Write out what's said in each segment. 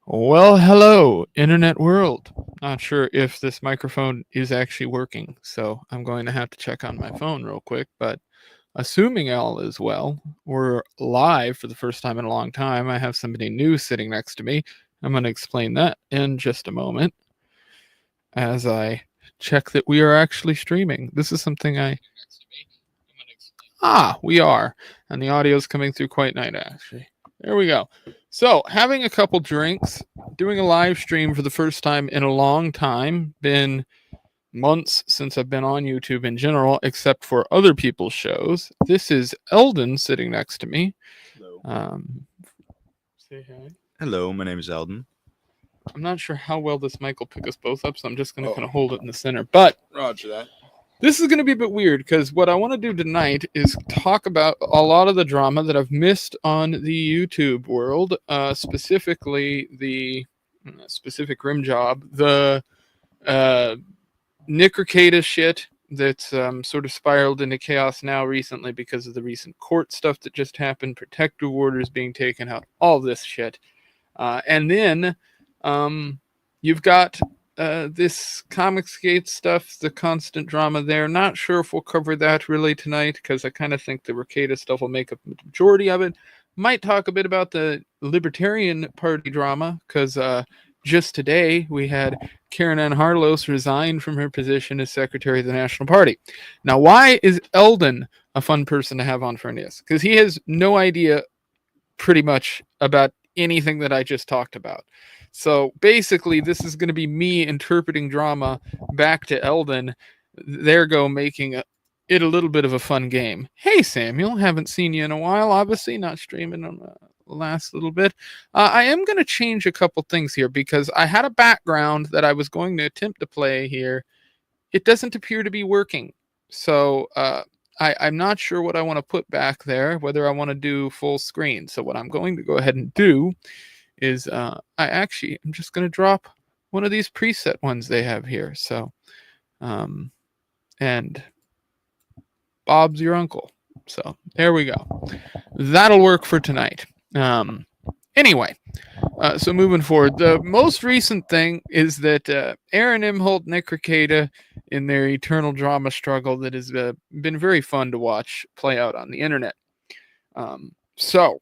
Well, hello, internet world. Not sure if this microphone is actually working, so I'm going to have to check on my phone real quick. But assuming all is well, we're live for the first time in a long time. I have somebody new sitting next to me. I'm going to explain that in just a moment as I check that we are actually streaming. This is something we are. And the audio is coming through quite nice, actually. There we go. So, having a couple drinks, doing a live stream for the first time in a long time. Been months since I've been on YouTube in general, except for other people's shows. This is Eldon sitting next to me. Hello. Say hi. Hello, my name is Eldon. I'm not sure how well this mic will pick us both up, so I'm just going to kind of hold it in the center. But Roger that. this is going to be a bit weird because what I want to do tonight is talk about a lot of the drama that I've missed on the YouTube world, specifically the specific rim job, the Nick Rekieta shit that's sort of spiraled into chaos now recently because of the recent court stuff that just happened, protective orders being taken out, all this shit. And then you've got this Comicsgate stuff, the constant drama there. Not sure if we'll cover that really tonight because I kind of think the Rekieta stuff will make up the majority of it. Might talk a bit about the Libertarian Party drama because just today we had Karen Ann Harlos resign from her position as Secretary of the National Party. Now, why is Eldon a fun person to have on for this? Because he has no idea pretty much about anything that I just talked about. So basically, this is going to be me interpreting drama back to Eldon. There go making it a little bit of a fun game. Hey, Samuel, haven't seen you in a while. Obviously, not streaming on the last little bit. I am going to change a couple things here because I had a background that I was going to attempt to play here. It doesn't appear to be working. So I'm not sure what I want to put back there, whether I want to do full screen. So what I'm going to go ahead and do is I'm just going to drop one of these preset ones they have here. So, and Bob's your uncle. So there we go. That'll work for tonight. Anyway, so moving forward, the most recent thing is that Aaron Imholt, Nick Rekieta, in their eternal drama struggle that has been very fun to watch play out on the internet. So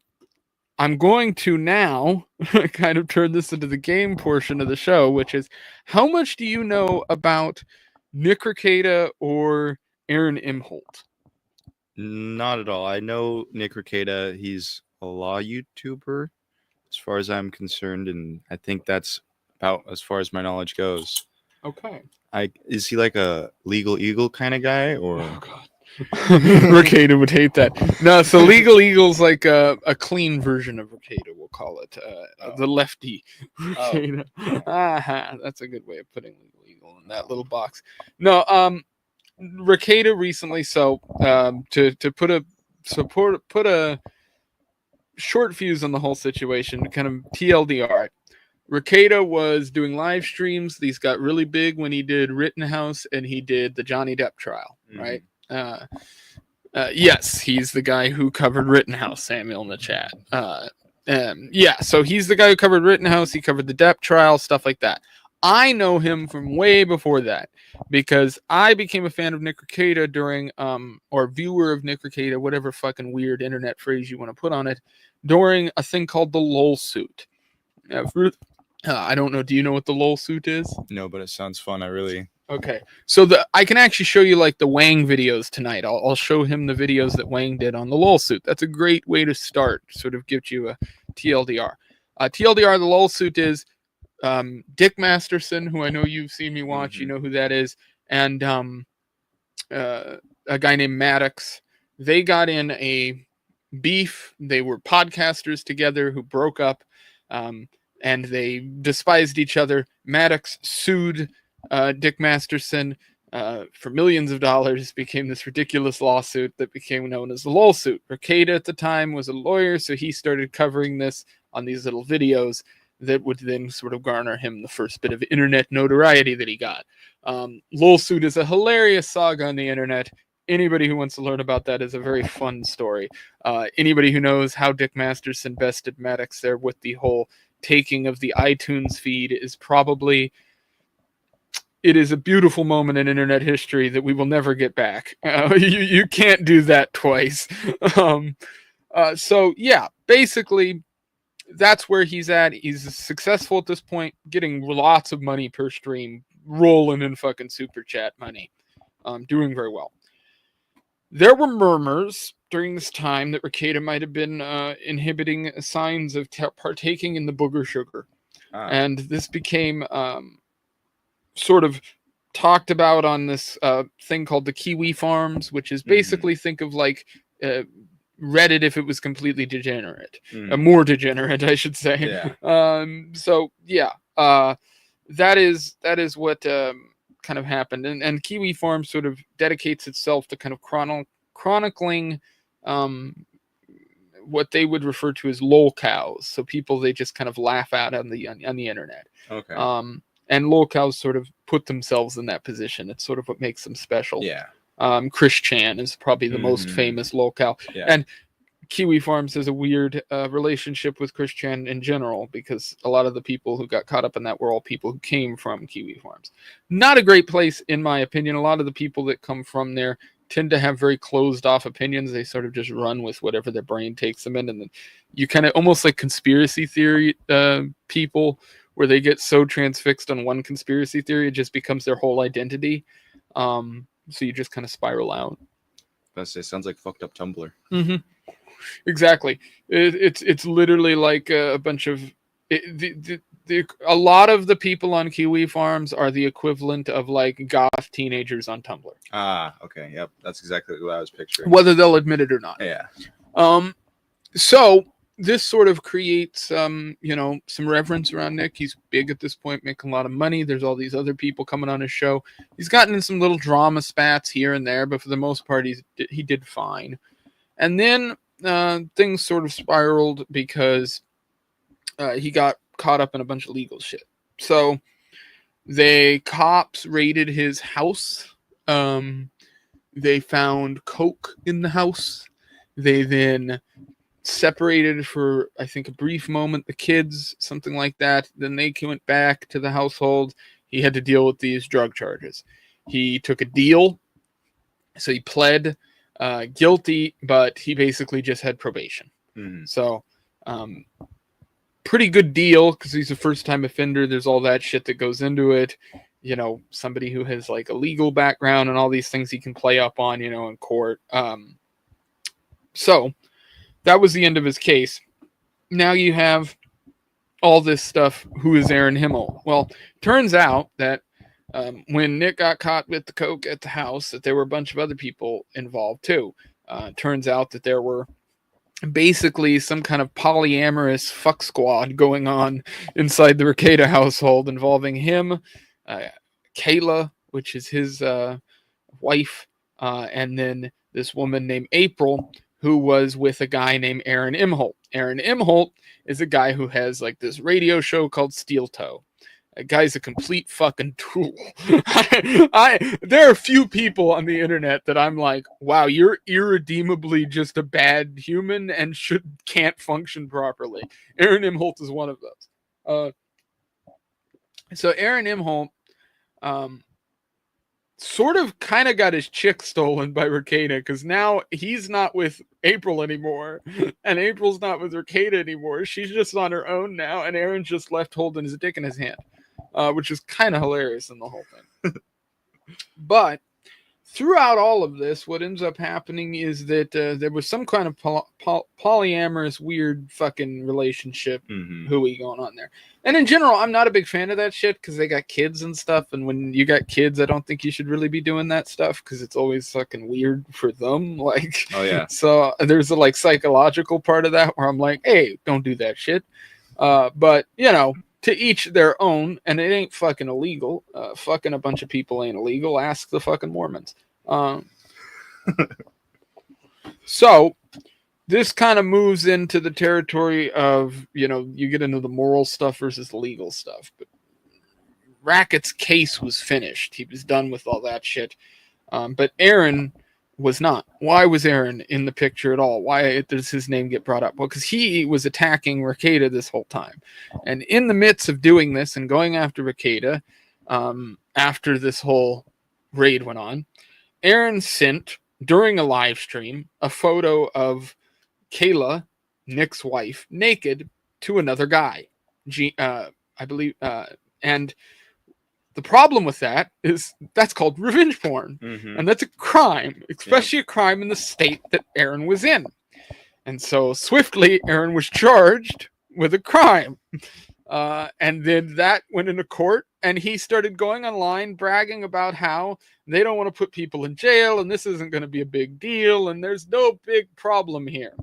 I'm going to now kind of turn this into the game portion of the show, which is how much do you know about Nick Rekieta or Aaron Imholt? Not at all. I know Nick Rekieta. He's a law YouTuber, as far as I'm concerned, and I think that's about as far as my knowledge goes. Okay. Is he like a Legal Eagle kind of guy, or? Oh God. Rekieta would hate that. No, so Legal Eagle's like a clean version of Rekieta, we'll call it. The lefty Rekieta. Aha, that's a good way of putting Legal Eagle in that little box. No, Rekieta recently, so to put a short fuse on the whole situation, kind of TLDR. Rekieta was doing live streams. These got really big when he did Rittenhouse and he did the Johnny Depp trial, right? Yes, he's the guy who covered Rittenhouse, Samuel in the chat. So he's the guy who covered Rittenhouse. He covered the Depp trial, stuff like that. I know him from way before that because I became a fan of Nick Rekieta during, or viewer of Nick Rekieta, whatever fucking weird internet phrase you want to put on it, during a thing called the LOL suit. I don't know. Do you know what the LOL suit is? No, but it sounds fun. Okay, so I can actually show you like the Wang videos tonight. I'll show him the videos that Wang did on the LOL suit. That's a great way to start. Sort of gives you a TLDR. TLDR, the LOL suit is Dick Masterson, who I know you've seen me watch. You know who that is, and a guy named Maddox. They got in a beef. They were podcasters together who broke up, and they despised each other. Maddox sued Dick Masterson for millions of dollars, became this ridiculous lawsuit that became known as the LOL suit. Rekieta at the time was a lawyer, so he started covering this on these little videos that would then sort of garner him the first bit of internet notoriety that he got. LOL suit is a hilarious saga on the internet. Anybody who wants to learn about that is a very fun story. Anybody who knows how Dick Masterson bested Maddox there with the whole taking of the iTunes feed is probably, it is a beautiful moment in internet history that we will never get back. You can't do that twice. So yeah, basically that's where he's at. He's successful at this point, getting lots of money per stream, rolling in fucking super chat money, doing very well. There were murmurs during this time that Rekieta might have been inhibiting signs of partaking in the booger sugar. And this became sort of talked about on this thing called the Kiwi Farms, which is basically, think of like Reddit if it was completely degenerate, more degenerate, I should say. Yeah. So yeah, that is what kind of happened, and Kiwi Farm sort of dedicates itself to kind of chronicling what they would refer to as lol cows, so people they just kind of laugh at on the internet. Okay. And lol cows sort of put themselves in that position. It's sort of what makes them special. Yeah. Chris Chan is probably the most famous lol cow. Yeah. And Kiwi Farms has a weird relationship with Chris Chan in general, because a lot of the people who got caught up in that were all people who came from Kiwi Farms. Not a great place, in my opinion. A lot of the people that come from there tend to have very closed off opinions. They sort of just run with whatever their brain takes them in. And then you kind of almost like conspiracy theory people, where they get so transfixed on one conspiracy theory, it just becomes their whole identity. So you just kind of spiral out. It sounds like fucked up Tumblr. Mm-hmm. Exactly. It's literally like a bunch of a lot of the people on Kiwi Farms are the equivalent of like goth teenagers on Tumblr. Okay. Yep. That's exactly what I was picturing. Whether they'll admit it or not. Yeah. So this sort of creates some reverence around Nick. He's big at this point, making a lot of money. There's all these other people coming on his show. He's gotten in some little drama spats here and there, but for the most part, he did fine. And then things sort of spiraled because he got caught up in a bunch of legal shit. So cops raided his house. They found coke in the house. They then separated for, I think, a brief moment, the kids, something like that. Then they went back to the household. He had to deal with these drug charges. He took a deal. So he pled guilty, but he basically just had probation. So pretty good deal, because he's a first-time offender. There's all that shit that goes into it. Somebody who has like a legal background and all these things he can play up on, in court. So that was the end of his case. Now you have all this stuff. Who is Aaron Himmel? Well, turns out that when Nick got caught with the coke at the house, that there were a bunch of other people involved too. Turns out that there were basically some kind of polyamorous fuck squad going on inside the Rekieta household, involving him, Kayla, which is his wife, and then this woman named April, who was with a guy named Aaron Imholt. Aaron Imholt is a guy who has like this radio show called Steel Toe. That guy's a complete fucking tool. There are a few people on the internet that I'm like, wow, you're irredeemably just a bad human and can't function properly. Aaron Imholt is one of those. So Aaron Imholt sort of kind of got his chick stolen by Rekieta, because now he's not with April anymore, and April's not with Rekieta anymore. She's just on her own now, and Aaron's just left holding his dick in his hand, which is kind of hilarious in the whole thing. But throughout all of this, what ends up happening is that there was some kind of polyamorous, weird fucking relationship hooey going on there. And in general, I'm not a big fan of that shit, because they got kids and stuff. And when you got kids, I don't think you should really be doing that stuff, because it's always fucking weird for them. Like, oh yeah. So there's a like psychological part of that where I'm like, hey, don't do that shit. But to each their own, and it ain't fucking illegal. Fucking a bunch of people ain't illegal. Ask the fucking Mormons. So this kind of moves into the territory of, you get into the moral stuff versus the legal stuff. But Rackett's case was finished. He was done with all that shit. But Aaron was not. Why was Aaron in the picture at all? Why does his name get brought up? Well, because he was attacking Rekieta this whole time. And in the midst of doing this and going after Rekieta, after this whole raid went on, Aaron sent, during a live stream, a photo of Kayla, Nick's wife, naked to another guy. I believe, and the problem with that is that's called revenge porn. Mm-hmm. And that's a crime, especially a crime in the state that Aaron was in. And so swiftly, Aaron was charged with a crime. And then that went into court, and he started going online bragging about how they don't want to put people in jail, and this isn't going to be a big deal, and there's no big problem here.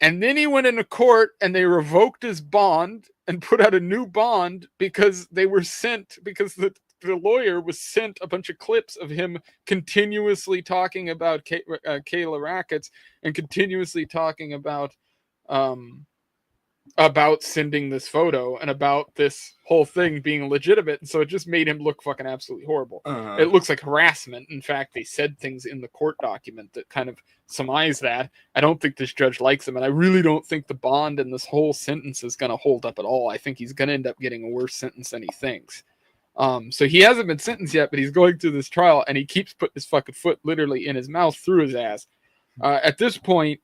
And then he went into court, and they revoked his bond and put out a new bond because they were sent, because the lawyer was sent a bunch of clips of him continuously talking about Kayla Rackets and continuously talking about sending this photo and about this whole thing being legitimate. And so it just made him look fucking absolutely horrible. It looks like harassment. In fact, they said things in the court document that kind of surmise that. I don't think this judge likes him, and I really don't think the bond and this whole sentence is going to hold up at all. I think he's going to end up getting a worse sentence than he thinks. So he hasn't been sentenced yet, but he's going through this trial, and he keeps putting his fucking foot literally in his mouth through his ass. At this point,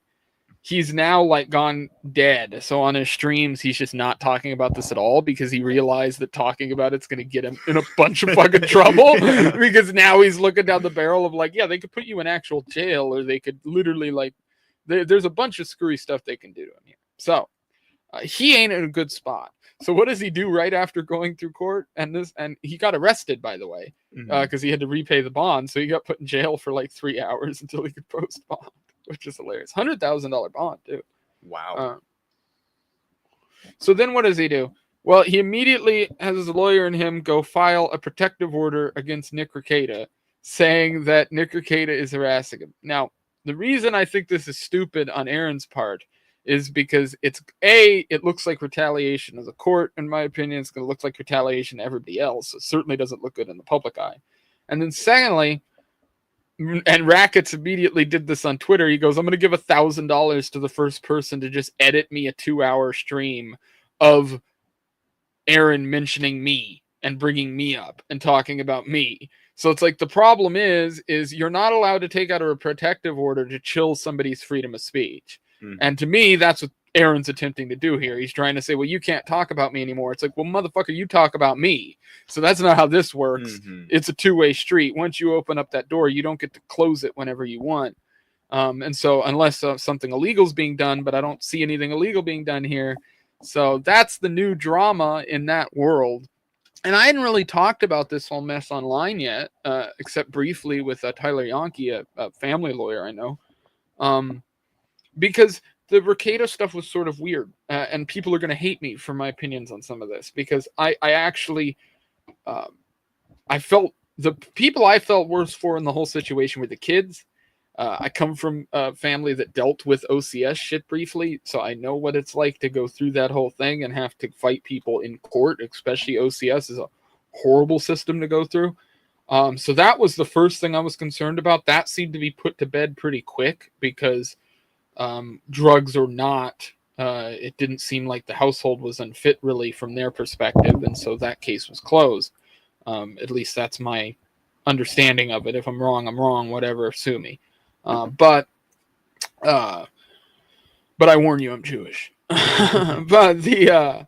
he's now like gone dead. So on his streams, he's just not talking about this at all because he realized that talking about it's going to get him in a bunch of fucking trouble. Because now he's looking down the barrel of like, yeah, they could put you in actual jail, or they could literally like, there's a bunch of screwy stuff they can do to him here. So he ain't in a good spot. So what does he do right after going through court? And he got arrested, by the way, because he had to repay the bond. So he got put in jail for like 3 hours until he could post bond, which is hilarious. $100,000 bond, too. Wow. So then what does he do? Well, he immediately has his lawyer and him go file a protective order against Nick Rekieta, saying that Nick Rekieta is harassing him. Now, the reason I think this is stupid on Aaron's part is because it looks like retaliation as a court. In my opinion, it's going to look like retaliation to everybody else. It certainly doesn't look good in the public eye. And then secondly, and Rackets immediately did this on Twitter. He goes, I'm going to give $1,000 to the first person to just edit me a 2-hour stream of Aaron mentioning me and bringing me up and talking about me. So it's like the problem is you're not allowed to take out a protective order to chill somebody's freedom of speech. And to me, that's what Aaron's attempting to do here. He's trying to say, well, you can't talk about me anymore. It's like, well, motherfucker, you talk about me. So that's not how this works. It's a two-way street. Once you open up that door, you don't get to close it whenever you want. And so unless something illegal is being done, but I don't see anything illegal being done here. So that's the new drama in that world. And I hadn't really talked about this whole mess online yet, except briefly with Tyler Yonke, a family lawyer I know. Because the Rekieta stuff was sort of weird, and people are going to hate me for my opinions on some of this, because I actually, I felt the people I felt worse for in the whole situation were the kids. I come from a family that dealt with OCS shit briefly, so I know what it's like to go through that whole thing and have to fight people in court, especially OCS is a horrible system to go through. So that was the first thing I was concerned about. That seemed to be put to bed pretty quick because drugs or not, it didn't seem like the household was unfit really from their perspective, and so that case was closed. At least that's my understanding of it. If I'm wrong, whatever, sue me. But I warn you, I'm Jewish. But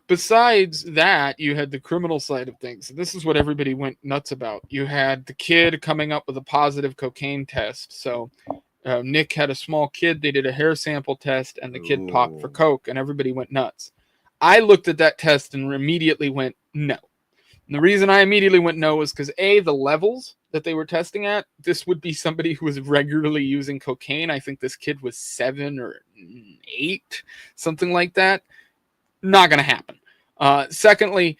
besides that, you had the criminal side of things. This is what everybody went nuts about. You had the kid coming up with a positive cocaine test. So Nick had a small kid. They did a hair sample test, and the kid popped for coke, and everybody went nuts. I looked at that test and immediately went no. And the reason I immediately went no was because the levels that they were testing at, this would be somebody who was regularly using cocaine. I think this kid was 7 or 8, something like that. Not going to happen. Secondly,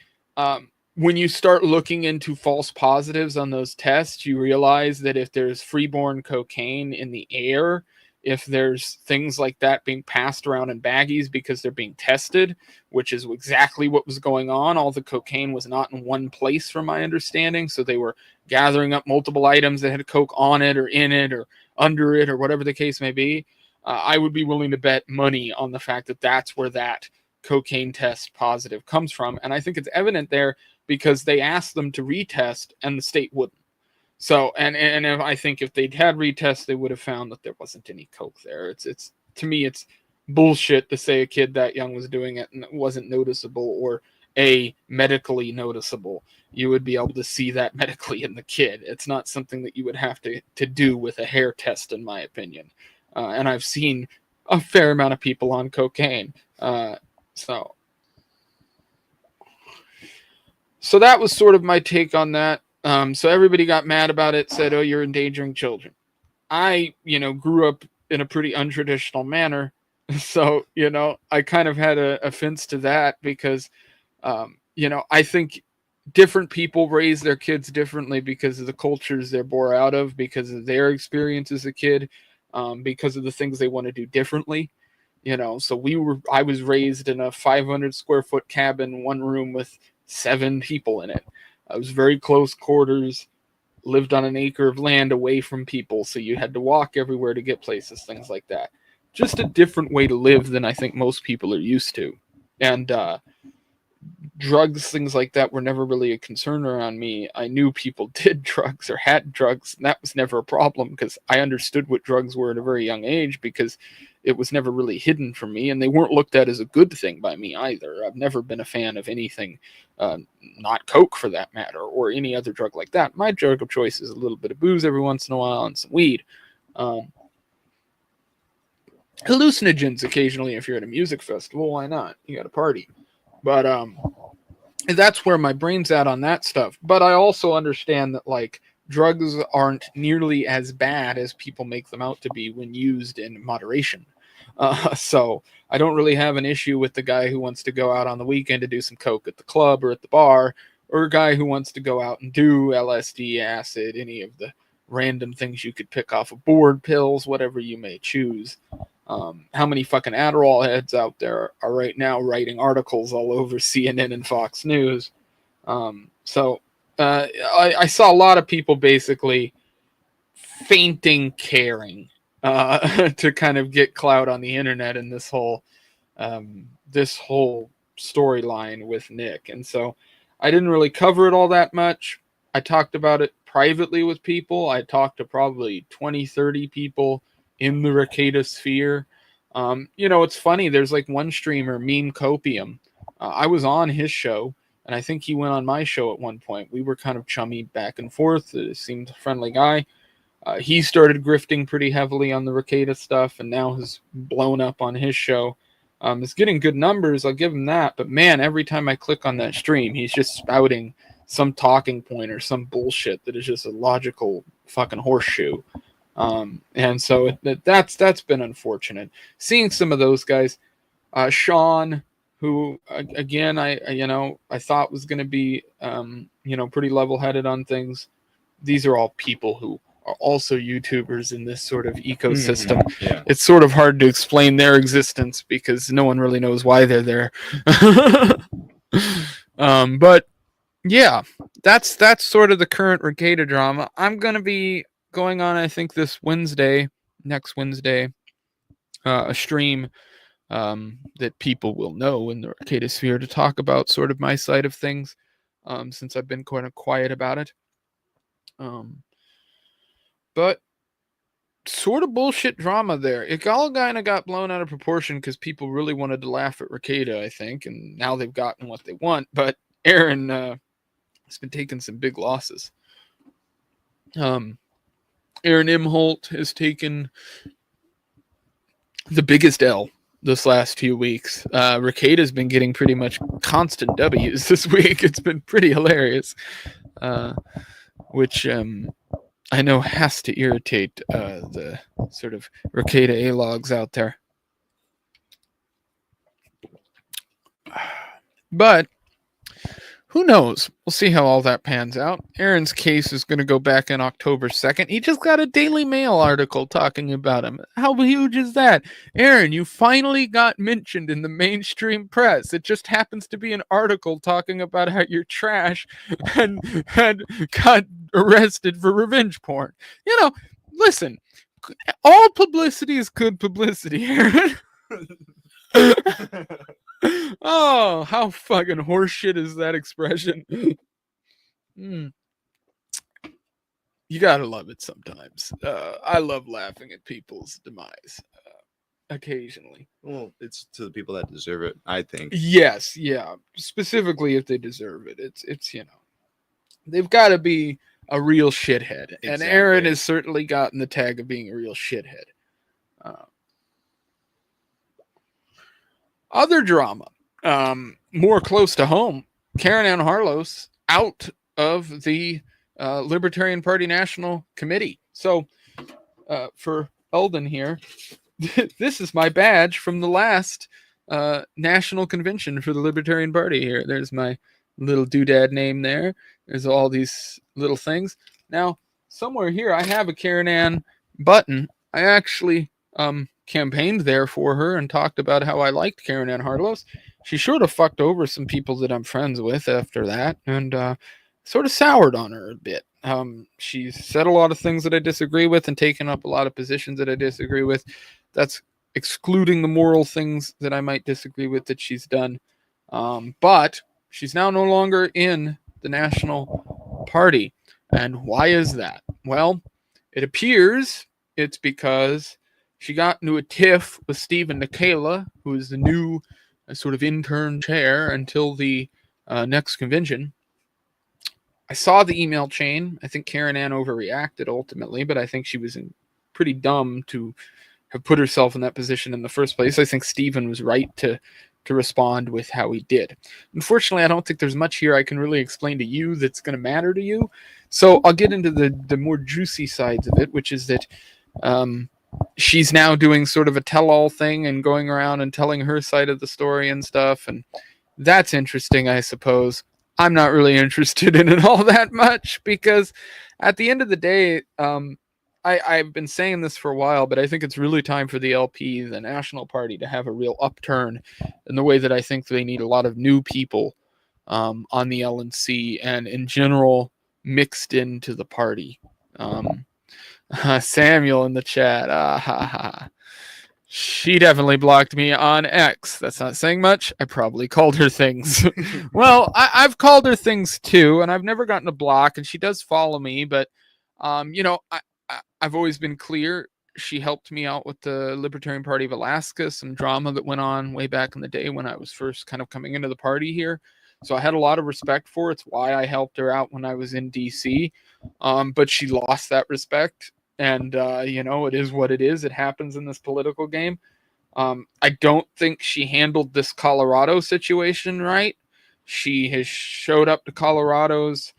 when you start looking into false positives on those tests, you realize that if there's freeborn cocaine in the air, if there's things like that being passed around in baggies because they're being tested, which is exactly what was going on. All the cocaine was not in one place, from my understanding. So they were gathering up multiple items that had coke on it or in it or under it or whatever the case may be. I would be willing to bet money on the fact that that's where that cocaine test positive comes from. And I think it's evident there because they asked them to retest and the state wouldn't. So, and if, I think if they'd had retests, they would have found that there wasn't any coke there. It's to me, it's bullshit to say a kid that young was doing it and it wasn't noticeable or medically noticeable. You would be able to see that medically in the kid. It's not something that you would have to do with a hair test, in my opinion. And I've seen a fair amount of people on cocaine. So that was sort of my take on that. So everybody got mad about it, said, oh, you're endangering children. I, grew up in a pretty untraditional manner. So, I kind of had a offense to that because, I think different people raise their kids differently because of the cultures they're born out of, because of their experience as a kid, because of the things they want to do differently. So I was raised in a 500 square foot cabin, one room with 7 people in it. I was very close quarters, lived on an acre of land away from people, so you had to walk everywhere to get places, things like that. Just a different way to live than I think most people are used to. And drugs, things like that were never really a concern around me. I knew people did drugs or had drugs, and that was never a problem because I understood what drugs were at a very young age because it was never really hidden from me, and they weren't looked at as a good thing by me either. I've never been a fan of anything, not coke for that matter, or any other drug like that. My drug of choice is a little bit of booze every once in a while and some weed. Hallucinogens occasionally if you're at a music festival, why not? You got a party. But that's where my brain's at on that stuff. But I also understand that, like, drugs aren't nearly as bad as people make them out to be when used in moderation. So I don't really have an issue with the guy who wants to go out on the weekend to do some coke at the club or at the bar, or a guy who wants to go out and do LSD, acid, any of the random things you could pick off of board, pills, whatever you may choose. How many fucking Adderall heads out there are right now writing articles all over CNN and Fox News? So I saw a lot of people basically fainting caring to kind of get clout on the internet in this whole storyline with Nick. And so I didn't really cover it all that much. I talked about it privately with people. I talked to probably 20, 30 people in the Ricada sphere. It's funny. There's like one streamer, Meme Copium. I was on his show, and I think he went on my show at one point. We were kind of chummy back and forth. It seemed a friendly guy. He started grifting pretty heavily on the Ricada stuff, and now has blown up on his show. It's getting good numbers, I'll give him that. But man, every time I click on that stream, he's just spouting some talking point or some bullshit that is just a logical fucking horseshoe. And so that's been unfortunate. Seeing some of those guys, Sean, who again I thought was going to be pretty level-headed on things. These are all people who are also YouTubers in this sort of ecosystem. Yeah. It's sort of hard to explain their existence because no one really knows why they're there. But yeah, that's sort of the current Ricada drama. I'm going to be going on, I think, next Wednesday, a stream that people will know in the Ricada sphere to talk about sort of my side of things, since I've been kind of quiet about it. But sort of bullshit drama there. It all kind of got blown out of proportion because people really wanted to laugh at Ricada, I think, and now they've gotten what they want. But Aaron has been taking some big losses. Aaron Imholt has taken the biggest L this last few weeks. Ricada's been getting pretty much constant W's this week. It's been pretty hilarious, which I know has to irritate the sort of Ricada A-logs out there. But who knows? We'll see how all that pans out. Aaron's case is going to go back in October 2nd. He just got a Daily Mail article talking about him. How huge is that? Aaron, you finally got mentioned in the mainstream press. It just happens to be an article talking about how you're trash and had got arrested for revenge porn. You know, listen, all publicity is good publicity, Aaron. Oh, how fucking horseshit is that expression? Mm. You gotta love it sometimes. I love laughing at people's demise occasionally. Well, it's to the people that deserve it, I think. Yes, yeah. Specifically, if they deserve it, it's they've got to be a real shithead, and Aaron Exactly. has certainly gotten the tag of being a real shithead. Other drama, more close to home. Karen Ann Harlos out of the Libertarian Party National Committee. So for Eldon here, this is my badge from the last national convention for the Libertarian Party here. There's my little doodad name there. There's all these little things. Now, somewhere here, I have a Karen Ann button. I actually campaigned there for her and talked about how I liked Karen Ann Harlos. She sort of fucked over some people that I'm friends with after that, and sort of soured on her a bit. She said a lot of things that I disagree with and taken up a lot of positions that I disagree with. That's excluding the moral things that I might disagree with that she's done. But she's now no longer in the National Party. And why is that? Well, it appears it's because she got into a tiff with Stephen Nikela, who is the new sort of intern chair until the next convention. I saw the email chain. I think Karen Ann overreacted ultimately, but I think she was pretty dumb to have put herself in that position in the first place. I think Stephen was right to respond with how he did. Unfortunately, I don't think there's much here I can really explain to you that's going to matter to you. So I'll get into the more juicy sides of it, which is that she's now doing sort of a tell-all thing and going around and telling her side of the story and stuff. And that's interesting, I suppose. I'm not really interested in it all that much because at the end of the day, I've been saying this for a while, but I think it's really time for the LP, the National Party, to have a real upturn in the way that I think they need a lot of new people on the LNC and in general mixed into the party. Samuel in the chat. She definitely blocked me on X. That's not saying much. I probably called her things. Well, I've called her things too, and I've never gotten a block, and she does follow me, but I've always been clear. She helped me out with the Libertarian Party of Alaska, some drama that went on way back in the day when I was first kind of coming into the party here. So I had a lot of respect for it. It's why I helped her out when I was in DC. But she lost that respect. And, it is what it is. It happens in this political game. I don't think she handled this Colorado situation right. She has showed up to Colorado's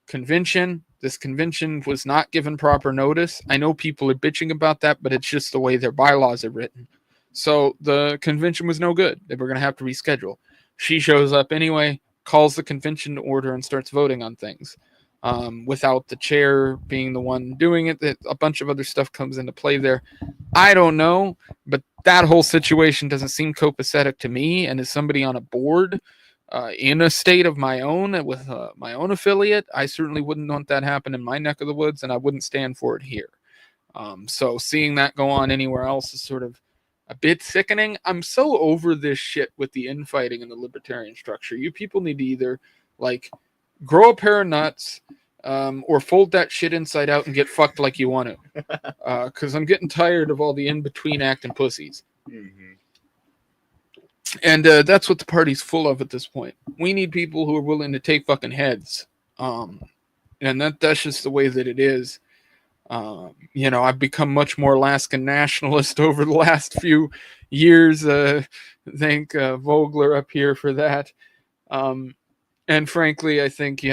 convention. This convention was not given proper notice. I know people are bitching about that, but it's just the way their bylaws are written. So the convention was no good. They were going to have to reschedule. She shows up anyway, calls the convention to order, and starts voting on things. Without the chair being the one doing it, a bunch of other stuff comes into play there. I don't know, but that whole situation doesn't seem copacetic to me. And as somebody on a board in a state of my own with my own affiliate, I certainly wouldn't want that happen in my neck of the woods, and I wouldn't stand for it here. So seeing that go on anywhere else is sort of a bit sickening. I'm so over this shit with the infighting in the libertarian structure. You people need to either grow a pair of nuts or fold that shit inside out and get fucked like you want to. Because I'm getting tired of all the in-between acting pussies. Mm-hmm. And that's what the party's full of at this point. We need people who are willing to take fucking heads. And that's just the way that it is. I've become much more Alaskan nationalist over the last few years. Thank Vogler up here for that. And frankly, I think,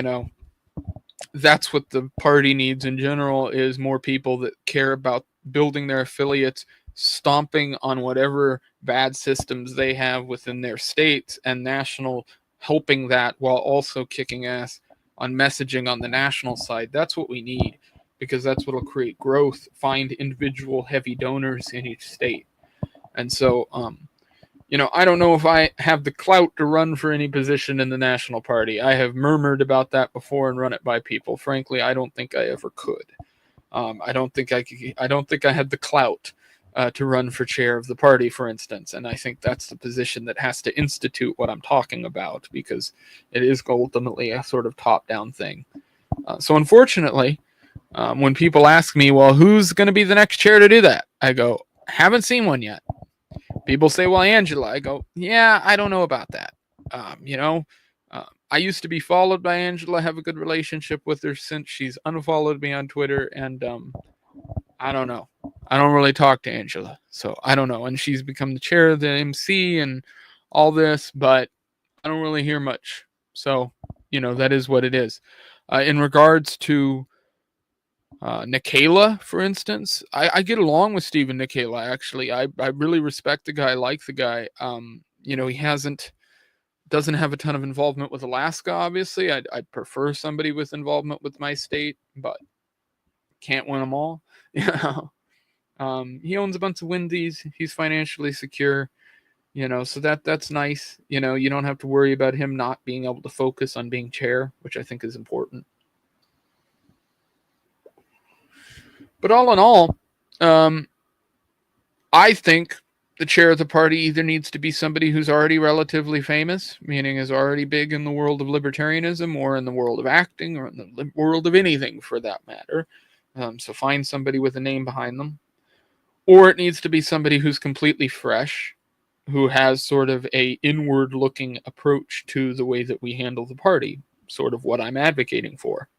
that's what the party needs in general is more people that care about building their affiliates, stomping on whatever bad systems they have within their states and national helping that while also kicking ass on messaging on the national side. That's what we need, because that's what will create growth, find individual heavy donors in each state. And so, I don't know if I have the clout to run for any position in the National Party. I have murmured about that before and run it by people. Frankly, I don't think I ever could. I don't think I could. I don't think I have the clout to run for chair of the party, for instance. And I think that's the position that has to institute what I'm talking about, because it is ultimately a sort of top-down thing. So unfortunately, when people ask me, well, who's going to be the next chair to do that? I go, haven't seen one yet. People say, well, Angela. I go, yeah, I don't know about that. I used to be followed by Angela, have a good relationship with her since she's unfollowed me on Twitter, and I don't know. I don't really talk to Angela, so I don't know. And she's become the chair of the MC and all this, but I don't really hear much. So, that is what it is. In regards to Nikela, for instance, I get along with Stephen Nikela, actually. I really respect the guy, like the guy. He doesn't have a ton of involvement with Alaska, obviously. I'd prefer somebody with involvement with my state, but can't win them all. He owns a bunch of Windies. He's financially secure, so that's nice. You don't have to worry about him not being able to focus on being chair, which I think is important. But all in all, I think the chair of the party either needs to be somebody who's already relatively famous, meaning is already big in the world of libertarianism or in the world of acting or in the world of anything for that matter. So find somebody with a name behind them. Or it needs to be somebody who's completely fresh, who has sort of a inward-looking approach to the way that we handle the party, sort of what I'm advocating for.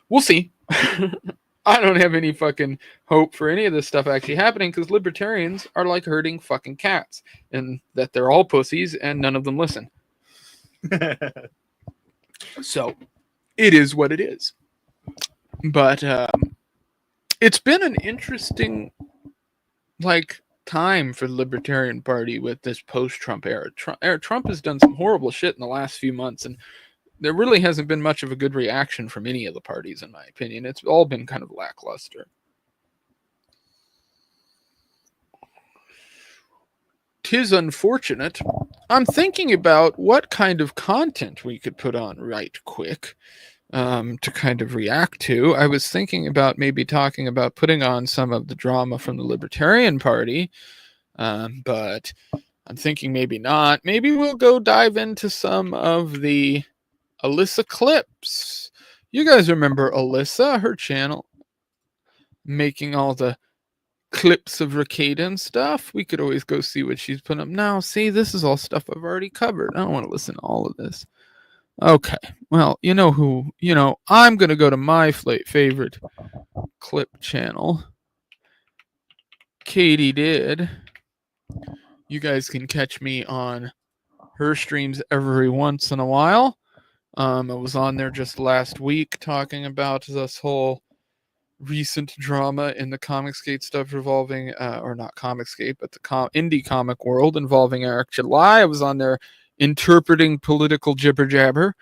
We'll see. I don't have any fucking hope for any of this stuff actually happening, because libertarians are like herding fucking cats, and that they're all pussies and none of them listen. So it is what it is. But it's been an interesting time for the Libertarian Party with this post-Trump era. Trump has done some horrible shit in the last few months, and there really hasn't been much of a good reaction from any of the parties, in my opinion. It's all been kind of lackluster. 'Tis unfortunate. I'm thinking about what kind of content we could put on right quick to kind of react to. I was thinking about maybe talking about putting on some of the drama from the Libertarian Party, but I'm thinking maybe not. Maybe we'll go dive into some of the Alyssa clips. You guys remember Alyssa, her channel, making all the clips of Ricada and stuff? We could always go see what she's putting up. Now, see, this is all stuff I've already covered. I don't want to listen to all of this. Okay, well, I'm going to go to my favorite clip channel. Katie did. You guys can catch me on her streams every once in a while. I was on there just last week talking about this whole recent drama in the Comicsgate stuff revolving, or not Comicsgate, but the indie comic world involving Eric July. I was on there interpreting political jibber jabber,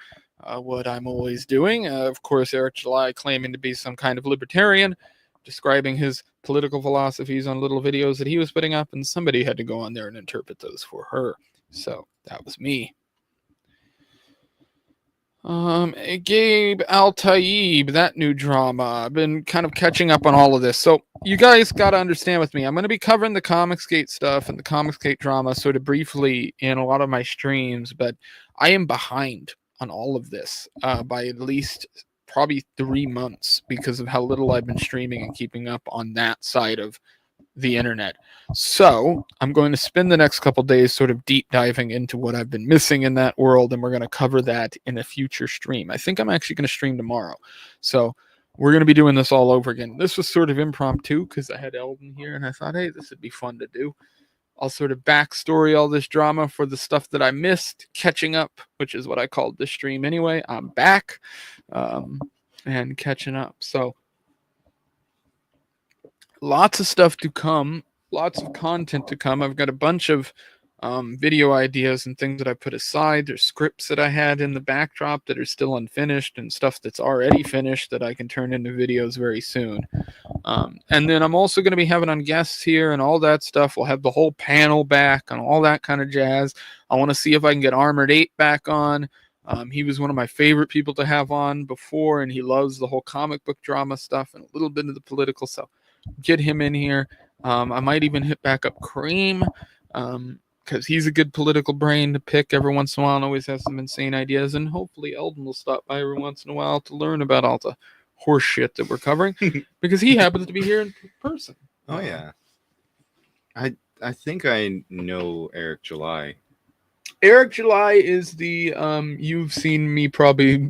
what I'm always doing. Of course, Eric July claiming to be some kind of libertarian, describing his political philosophies on little videos that he was putting up, and somebody had to go on there and interpret those for her. So that was me. Gabe Al-Taib, that new drama. I've been kind of catching up on all of this. So you guys got to understand with me. I'm going to be covering the Comicsgate stuff and the Comicsgate drama sort of briefly in a lot of my streams, but I am behind on all of this by at least probably 3 months because of how little I've been streaming and keeping up on that side of the internet. So I'm going to spend the next couple days sort of deep diving into what I've been missing in that world, and we're going to cover that in a future stream. I think I'm actually going to stream tomorrow. So we're going to be doing this all over again. This was sort of impromptu because I had Eldon here, and I thought, hey, this would be fun to do. I'll sort of backstory all this drama for the stuff that I missed, catching up, which is what I called this stream anyway. I'm back and catching up. So lots of stuff to come, lots of content to come. I've got a bunch of video ideas and things that I put aside. There's scripts that I had in the backdrop that are still unfinished, and stuff that's already finished that I can turn into videos very soon. And then I'm also going to be having on guests here and all that stuff. We'll have the whole panel back and all that kind of jazz. I want to see if I can get Armored 8 back on. He was one of my favorite people to have on before, and he loves the whole comic book drama stuff and a little bit of the political. So get him in here. I might even hit back up Cream, because he's a good political brain to pick every once in a while and always has some insane ideas. And hopefully Eldon will stop by every once in a while to learn about all the horse shit that we're covering, because he happens to be here in person. Oh yeah, I think I know Eric July. Eric July is the you've seen me probably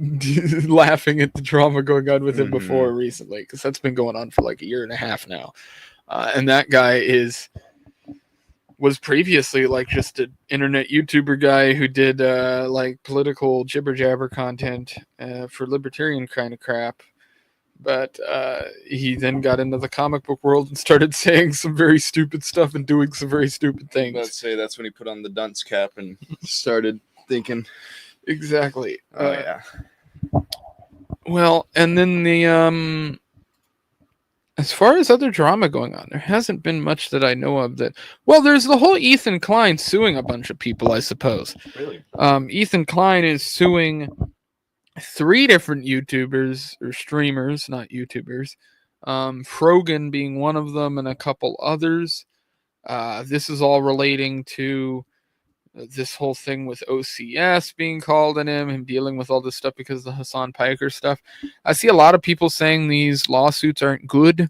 laughing at the drama going on with him before recently, because that's been going on for like a year and a half now. And that guy was previously like just an internet YouTuber guy who did like political jibber jabber content for libertarian kind of crap. But he then got into the comic book world and started saying some very stupid stuff and doing some very stupid things. Let's say that's when he put on the dunce cap and started thinking. Exactly. Oh yeah. Well, and then the as far as other drama going on, there hasn't been much that I know of that. Well, there's the whole Ethan Klein suing a bunch of people, I suppose. Really? Ethan Klein is suing 3 different YouTubers or streamers, not YouTubers. Frogan being one of them, and a couple others. This is all relating to this whole thing with OCS being called on him dealing with all this stuff because of the Hassan Piker stuff. I see a lot of people saying these lawsuits aren't good.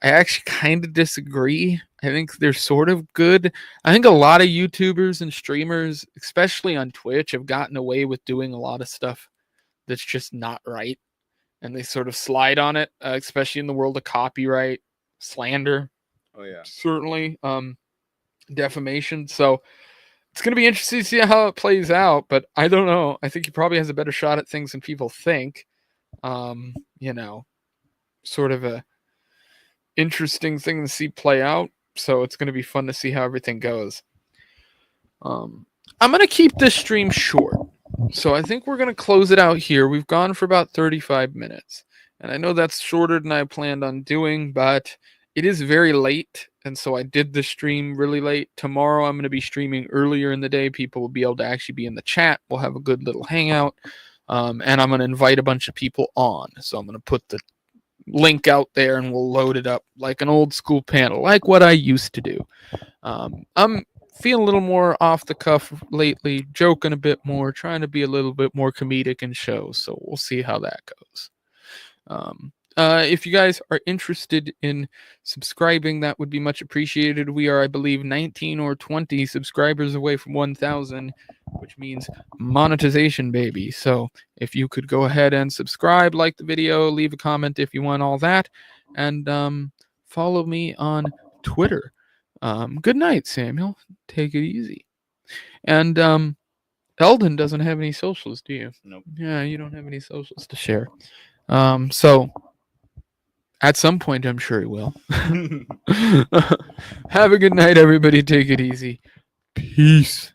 I actually kind of disagree. I think they're sort of good. I think a lot of YouTubers and streamers, especially on Twitch, have gotten away with doing a lot of stuff that's just not right. And they sort of slide on it, especially in the world of copyright, slander. Oh yeah. Certainly. Defamation. So it's going to be interesting to see how it plays out, but I don't know. I think he probably has a better shot at things than people think. Sort of a interesting thing to see play out. So it's going to be fun to see how everything goes. I'm going to keep this stream short. So I think we're going to close it out here. We've gone for about 35 minutes. And I know that's shorter than I planned on doing, but it is very late. And so I did the stream really late. Tomorrow I'm going to be streaming earlier in the day. People will be able to actually be in the chat. We'll have a good little hangout. And I'm going to invite a bunch of people on. So I'm going to put the link out there and we'll load it up like an old school panel, like what I used to do. I'm feeling a little more off the cuff lately, joking a bit more, trying to be a little bit more comedic in shows. So we'll see how that goes. If you guys are interested in subscribing, that would be much appreciated. We are, I believe, 19 or 20 subscribers away from 1,000, which means monetization, baby. So if you could go ahead and subscribe, like the video, leave a comment if you want all that, and follow me on Twitter. Good night, Samuel. Take it easy. And Eldon doesn't have any socials, do you? Nope. Yeah, you don't have any socials to share. So at some point, I'm sure he will. Have a good night, everybody. Take it easy. Peace.